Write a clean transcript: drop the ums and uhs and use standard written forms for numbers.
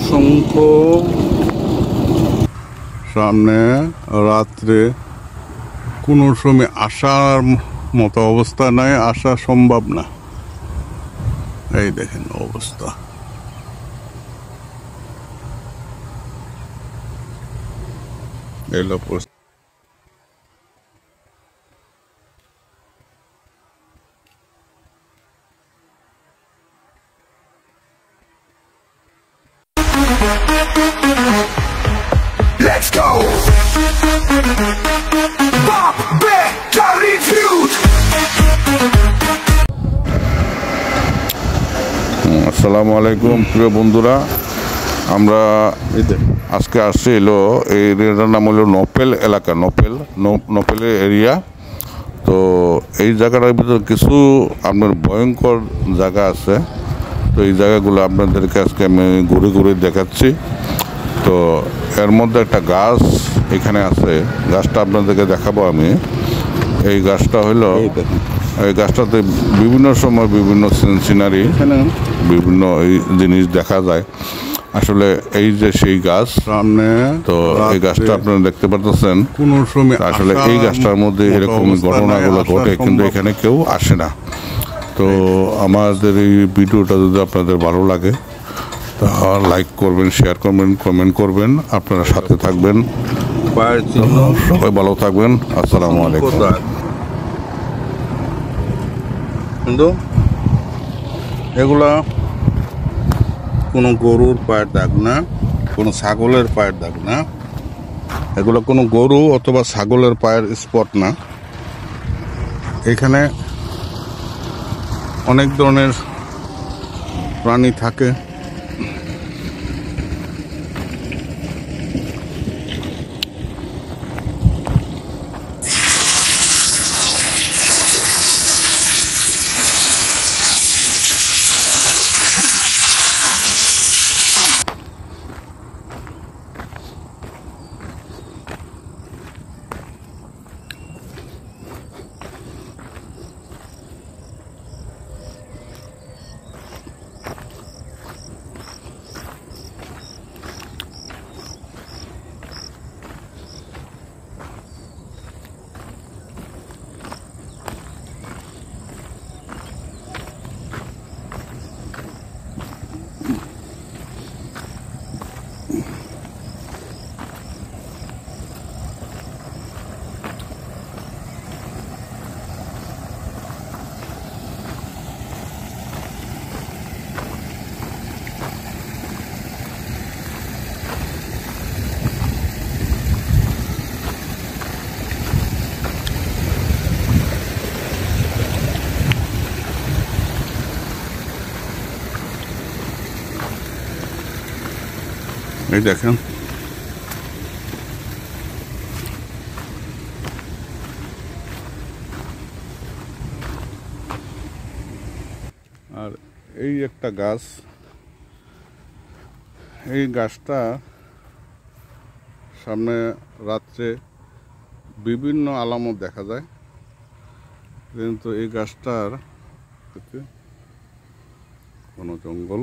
অসংখ্য। সামনে রাত্রে কোনো সময় আসার মতো অবস্থা নাই, আসা সম্ভব না। এই দেখেন অবস্থা। এলো Let's go! Bob Becker Reviewed! আসসালামু আলাইকুম প্রিয় বন্ধুরা, আমরা আজকে আসছি এলো এই এরিয়াটার নাম হলো নপেল এলাকা, নপেলের এরিয়া। তো এই জায়গাটার ভিতরে কিছু আপনার ভয়ঙ্কর জায়গা আছে। তো এই জায়গাগুলো আপনাদেরকে আজকে আমি ঘুরে ঘুরে দেখাচ্ছি। তো এর মধ্যে একটা গাছ এখানে আছে, গাছটা আপনাদেরকে দেখাবো আমি। এই গাছটা হলো, এই গাছটাতে বিভিন্ন সময় বিভিন্ন সিনারি, বিভিন্ন এই জিনিস দেখা যায়। আসলে এই যে সেই গাছ সামনে, তো এই গাছটা আপনারা দেখতে পাচ্ছেন। আসলে এই গাছটার মধ্যে এরকম ঘটনাগুলো ঘটে, কিন্তু এখানে কেউ আসে না। তো আমাদের এই ভিডিওটা যদি আপনাদের ভালো লাগে, লাইক করবেন, শেয়ার করবেন, কমেন্ট করবেন, আপনারা সাথে থাকবেন। সবাই ভালো থাকবেন। আসসালামু আলাইকুম। কিন্তু এগুলা কোনো গরুর পায়ের দাগ না, কোনো ছাগলের পায়ের দাগ না, এগুলো কোনো গরু অথবা ছাগলের পায়ের স্পট না। এখানে অনেক ধরনের প্রাণী থাকে। এই দেখেন, আর এই একটা গাছ, এই গাছটা সামনে রাত্রে বিভিন্ন আলামত দেখা যায়, কিন্তু এই গাছটার কোনো জঙ্গল